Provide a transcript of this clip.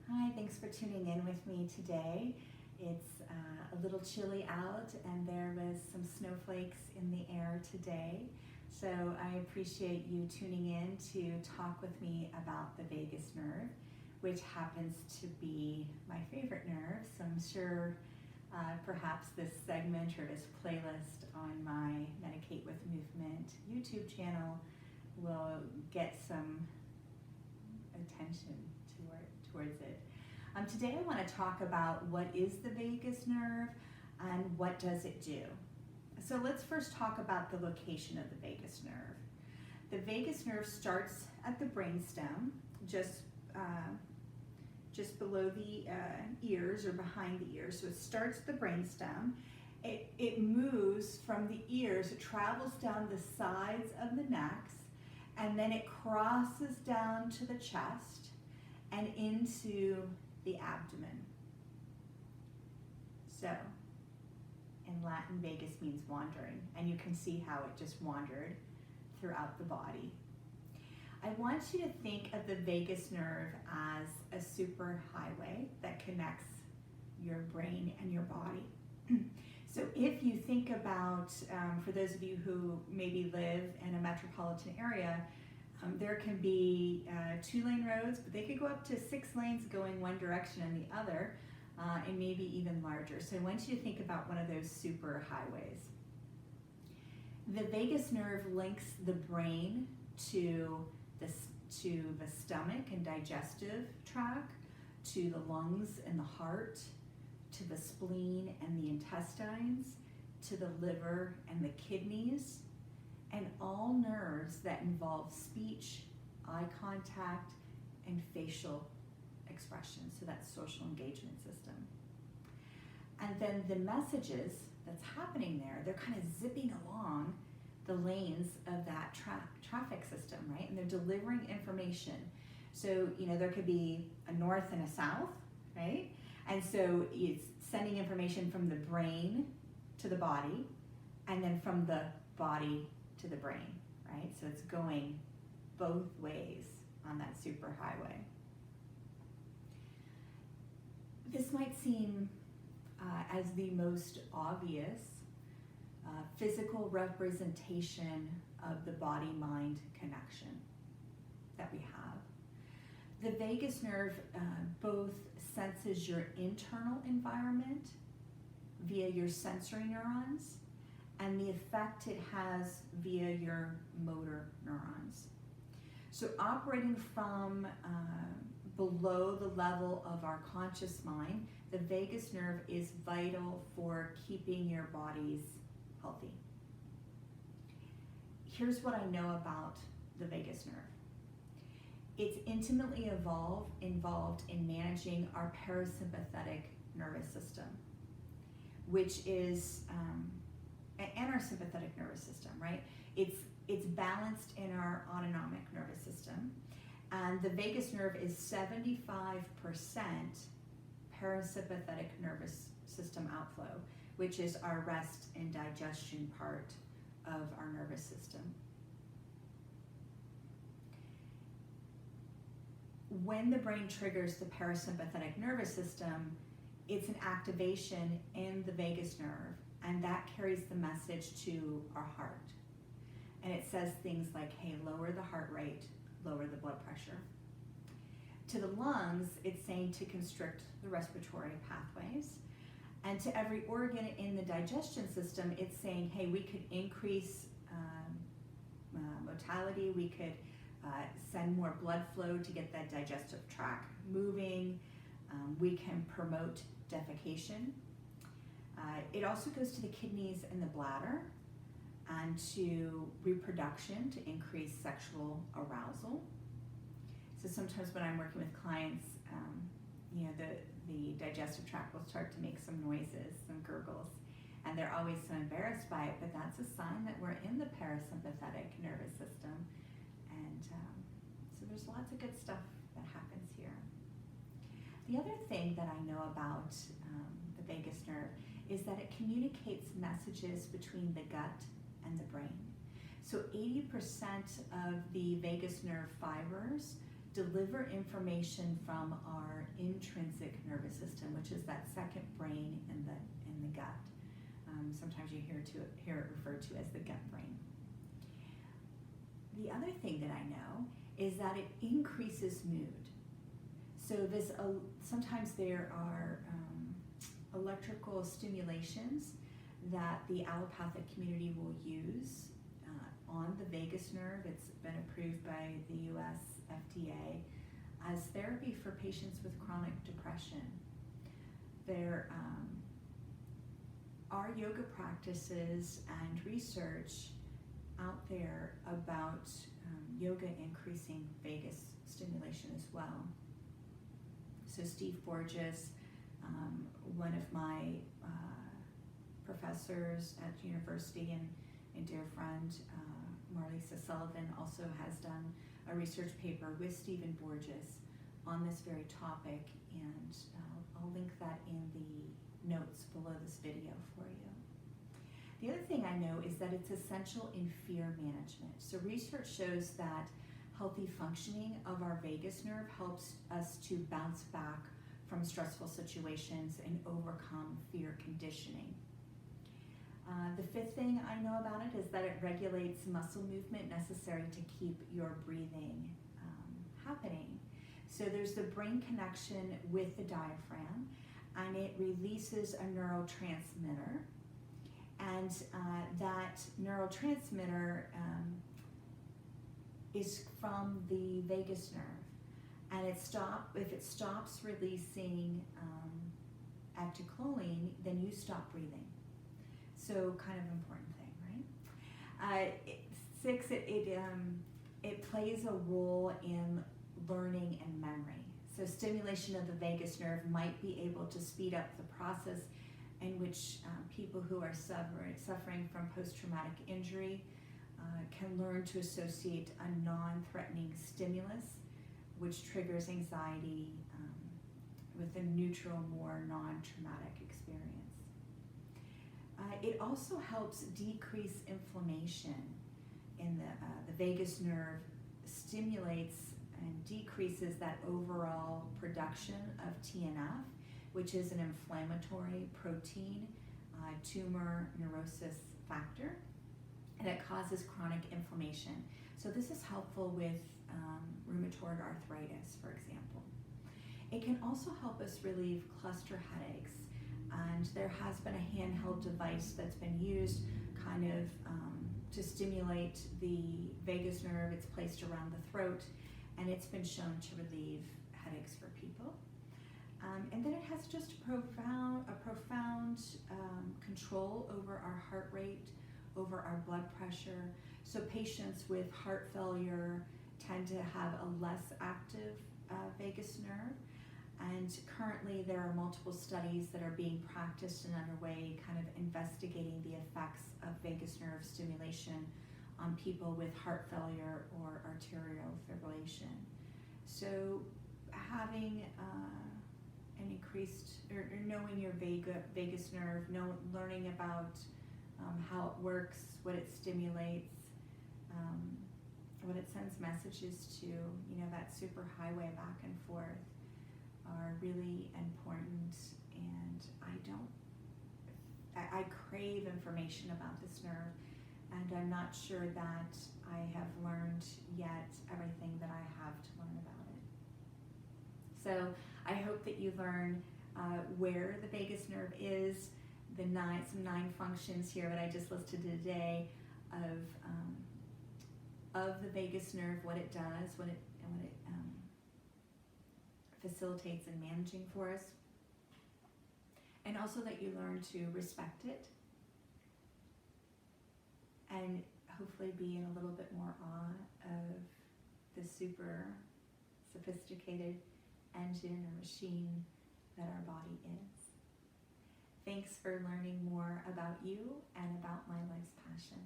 Hi, thanks for tuning in with me today. It's a little chilly out and there was some snowflakes in the air today. So I appreciate you tuning in to talk with me about the vagus nerve, which happens to be my favorite nerve. So I'm sure perhaps this segment or this playlist on my Medicate with Movement YouTube channel will get some attention towards it. Today I want to talk about what is the vagus nerve and what does it do. So let's first talk about the location of the vagus nerve. The vagus nerve starts at the brainstem, just below the ears or behind the ears. So it starts at the brainstem. It moves from the ears, it travels down the sides of the necks, and then it crosses down to the chest and into the abdomen. So, in Latin, vagus means wandering, and you can see how it just wandered throughout the body. I want you to think of the vagus nerve as a superhighway that connects your brain and your body. So if you think about, for those of you who maybe live in a metropolitan area, there can be 2-lane roads, but they could go up to 6 lanes going one direction and the other, and maybe even larger. So I want you to think about one of those super highways. The vagus nerve links the brain to the stomach and digestive tract, to the lungs and the heart, to the spleen and the intestines, to the liver and the kidneys, and all nerves that involve speech, eye contact, and facial expression. So that's social engagement system. And then the messages that's happening there, they're kind of zipping along the lanes of that traffic system, right? And they're delivering information. So, there could be a north and a south, right? And so it's sending information from the brain to the body, and then from the body to the brain, right? So it's going both ways on that superhighway. This might seem as the most obvious physical representation of the body-mind connection that we have. The vagus nerve both senses your internal environment via your sensory neurons and the effect it has via your motor neurons. So operating from below the level of our conscious mind, the vagus nerve is vital for keeping your bodies healthy. Here's what I know about the vagus nerve. It's intimately involved in managing our parasympathetic nervous system, which is, and our sympathetic nervous system, right? It's balanced in our autonomic nervous system, and the vagus nerve is 75% parasympathetic nervous system outflow, which is our rest and digestion part of our nervous system. When the brain triggers the parasympathetic nervous system, it's an activation in the vagus nerve, and that carries the message to our heart. And it says things like, hey, lower the heart rate, lower the blood pressure. To the lungs, it's saying to constrict the respiratory pathways. And to every organ in the digestion system, it's saying, hey, we could increase motility, we could send more blood flow to get that digestive tract moving, we can promote defecation. It also goes to the kidneys and the bladder, and to reproduction to increase sexual arousal. So sometimes when I'm working with clients, the digestive tract will start to make some noises, some gurgles, and they're always so embarrassed by it, but that's a sign that we're in the parasympathetic nervous system. And so there's lots of good stuff that happens here. The other thing that I know about the vagus nerve is that it communicates messages between the gut and the brain. So 80% of the vagus nerve fibers deliver information from our intrinsic nervous system, which is that second brain in the gut. Sometimes you hear it referred to as the gut brain. The other thing that I know is that it increases mood. So sometimes there are electrical stimulations that the allopathic community will use on the vagus nerve. It's been approved by the US FDA as therapy for patients with chronic depression. There are yoga practices and research out there about yoga increasing vagus stimulation as well. So Steve Borges, one of my professors at university and dear friend, Marlisa Sullivan, also has done a research paper with Stephen Borges on this very topic, and I'll link that in the notes below this video for you. The other thing I know is that it's essential in fear management. So research shows that healthy functioning of our vagus nerve helps us to bounce back from stressful situations and overcome fear conditioning. The fifth thing I know about it is that it regulates muscle movement necessary to keep your breathing happening. So there's the brain connection with the diaphragm, and it releases a neurotransmitter. And that neurotransmitter is from the vagus nerve. And if it stops releasing acetylcholine, then you stop breathing. So kind of important thing, right? 6, it plays a role in learning and memory. So stimulation of the vagus nerve might be able to speed up the process in which people who are suffering from post-traumatic injury can learn to associate a non-threatening stimulus, which triggers anxiety with a neutral, more non-traumatic experience. It also helps decrease inflammation in the vagus nerve, stimulates and decreases that overall production of TNF, which is an inflammatory protein, tumor necrosis factor, and it causes chronic inflammation. So this is helpful with rheumatoid arthritis, for example. It can also help us relieve cluster headaches, and there has been a handheld device that's been used kind of to stimulate the vagus nerve. It's placed around the throat, and it's been shown to relieve headaches for people. And then it has just a profound control over our heart rate, over our blood pressure. So patients with heart failure tend to have a less active vagus nerve. And currently there are multiple studies that are being practiced and underway kind of investigating the effects of vagus nerve stimulation on people with heart failure or arterial fibrillation. So having an increased, or knowing your vagus nerve, learning about how it works, what it stimulates, what it sends messages to, that superhighway back and forth, are really important. And I crave information about this nerve, and I'm not sure that I have learned yet everything that I have to learn about it. So I hope that you learn where the vagus nerve is, some 9 functions here that I just listed today of the vagus nerve, what it does, what it facilitates in managing for us, and also that you learn to respect it and hopefully be in a little bit more awe of the super sophisticated engine or machine that our body is. Thanks for learning more about you and about my life's passion.